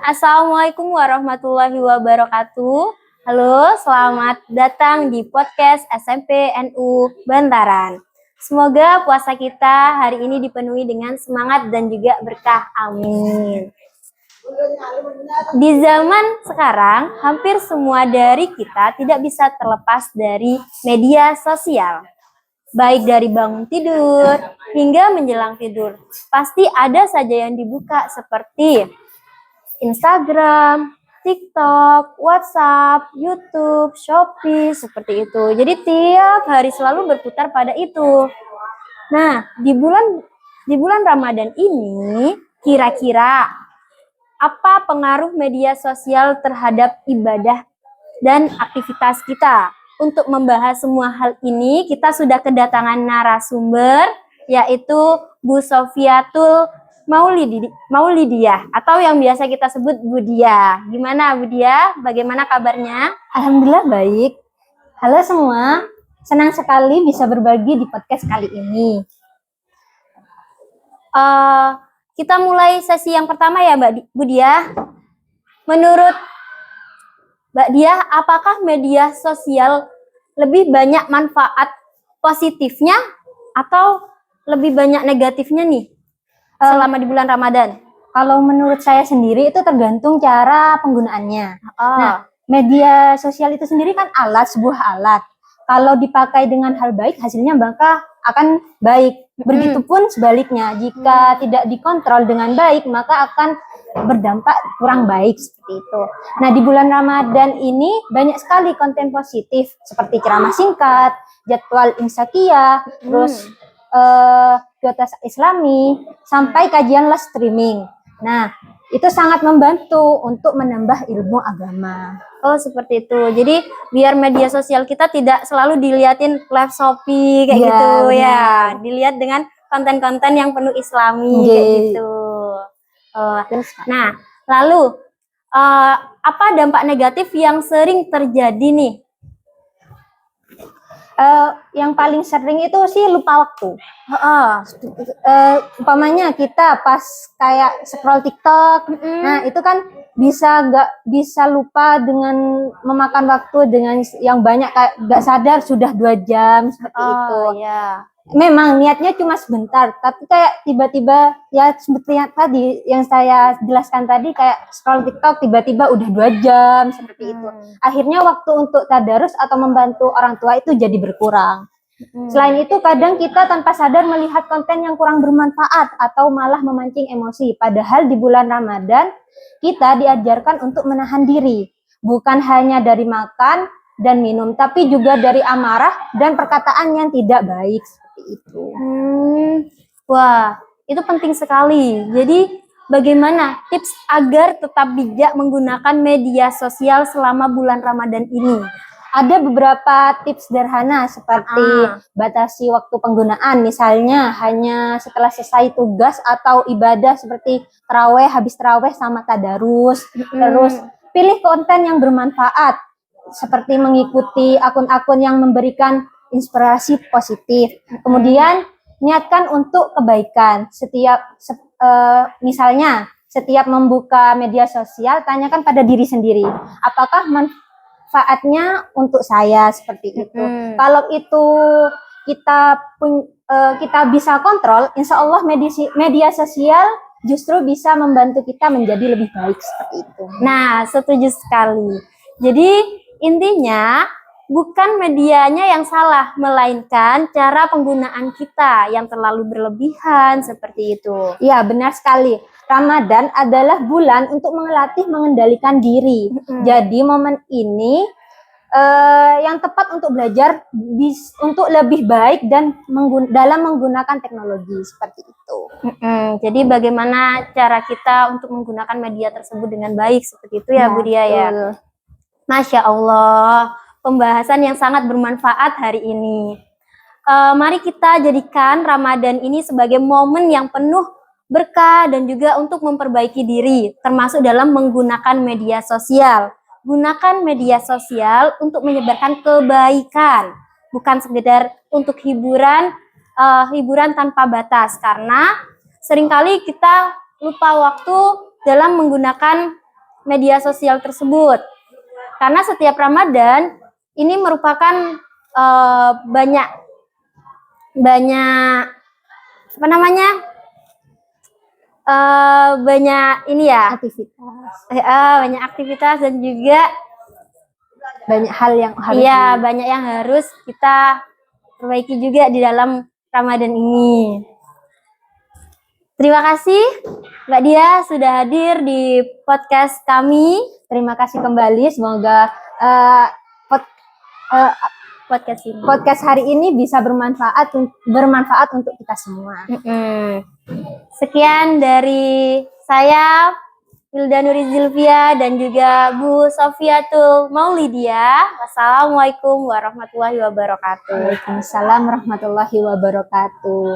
Assalamualaikum warahmatullahi wabarakatuh. Halo, selamat datang di podcast SMP NU Bantaran. Semoga puasa kita hari ini dipenuhi dengan semangat dan juga berkah. Amin. Di zaman sekarang, hampir semua dari kita tidak bisa terlepas dari media sosial. Baik dari bangun tidur hingga menjelang tidur, pasti ada saja yang dibuka seperti Instagram, TikTok, WhatsApp, YouTube, Shopee, seperti itu. Jadi tiap hari selalu berputar pada itu. Nah, di bulan Ramadan ini, kira-kira apa pengaruh media sosial terhadap ibadah dan aktivitas kita? Untuk membahas semua hal ini, kita sudah kedatangan narasumber, yaitu Bu Sofiatul Maulidiyah, atau yang biasa kita sebut Bu Dia. Gimana Bu Dia? Bagaimana kabarnya? Alhamdulillah baik. Halo semua, senang sekali bisa berbagi di podcast kali ini. Kita mulai sesi yang pertama ya Mbak Bu Dia. Menurut Mbak Dia, apakah media sosial lebih banyak manfaat positifnya atau lebih banyak negatifnya nih selama di bulan Ramadan? Kalau menurut saya sendiri itu tergantung cara penggunaannya. Nah, media sosial itu sendiri kan sebuah alat. Kalau dipakai dengan hal baik, hasilnya maka akan baik. Begitupun sebaliknya, jika tidak dikontrol dengan baik, maka akan berdampak kurang baik seperti itu. Nah, di bulan Ramadan ini banyak sekali konten positif seperti ceramah singkat, jadwal imsakiyah, terus Duatas Islami, sampai kajian live streaming. Nah, itu sangat membantu untuk menambah ilmu agama. Oh, seperti itu. Jadi biar media sosial kita tidak selalu diliatin live Shopee kayak gitu ya. Dilihat dengan konten-konten yang penuh Islami kayak gitu. Nah, lalu apa dampak negatif yang sering terjadi nih? Yang paling sering itu sih lupa waktu. Umpamanya kita pas kayak scroll TikTok, nah itu kan bisa lupa dengan memakan waktu dengan yang banyak, kayak nggak sadar sudah 2 jam seperti itu. Yeah. Memang niatnya cuma sebentar, tapi kayak tiba-tiba ya seperti yang tadi yang saya jelaskan tadi, kayak scroll TikTok tiba-tiba udah 2 jam seperti itu. Akhirnya waktu untuk tadarus atau membantu orang tua itu jadi berkurang. Selain itu kadang kita tanpa sadar melihat konten yang kurang bermanfaat atau malah memancing emosi. Padahal di bulan Ramadan kita diajarkan untuk menahan diri, bukan hanya dari makan dan minum, tapi juga dari amarah dan perkataan yang tidak baik. Itu. Wah, itu penting sekali. Jadi bagaimana tips agar tetap bijak menggunakan media sosial selama bulan Ramadan ini? Ada beberapa tips sederhana seperti batasi waktu penggunaan, misalnya hanya setelah selesai tugas atau ibadah seperti taraweh, habis taraweh sama tadarus. Terus pilih konten yang bermanfaat seperti mengikuti akun-akun yang memberikan inspirasi positif. Kemudian niatkan untuk kebaikan. Misalnya setiap membuka media sosial, tanyakan pada diri sendiri, apakah manfaatnya untuk saya, seperti itu. Kalau itu kita bisa kontrol, insya Allah media sosial justru bisa membantu kita menjadi lebih baik seperti itu. Nah, setuju sekali. Jadi intinya bukan medianya yang salah, melainkan cara penggunaan kita yang terlalu berlebihan seperti itu. Ya, benar sekali. Ramadan adalah bulan untuk melatih mengendalikan diri. Jadi momen ini yang tepat untuk belajar untuk lebih baik dan dalam menggunakan teknologi seperti itu. Jadi bagaimana cara kita untuk menggunakan media tersebut dengan baik seperti itu ya, Bu Dia ya. Masya Allah, pembahasan yang sangat bermanfaat hari ini. Mari kita jadikan Ramadan ini sebagai momen yang penuh berkah dan juga untuk memperbaiki diri, termasuk dalam menggunakan media sosial. Gunakan media sosial untuk menyebarkan kebaikan, bukan sekedar untuk hiburan tanpa batas, karena seringkali kita lupa waktu dalam menggunakan media sosial tersebut. Karena setiap Ramadan ini merupakan banyak apa namanya? Banyak ini ya, Aktivitas. banyak aktivitas dan juga Banyak hal yang harus banyak yang harus kita perbaiki juga di dalam Ramadan ini. Terima kasih Mbak Dia sudah hadir di podcast kami. Terima kasih kembali. Semoga podcast hari ini bisa bermanfaat untuk kita semua. Sekian dari saya, Wilda Nuri Zilvia, dan juga Bu Sofiatul Maulidia. Wassalamualaikum warahmatullahi wabarakatuh. Waalaikumsalam warahmatullahi wabarakatuh.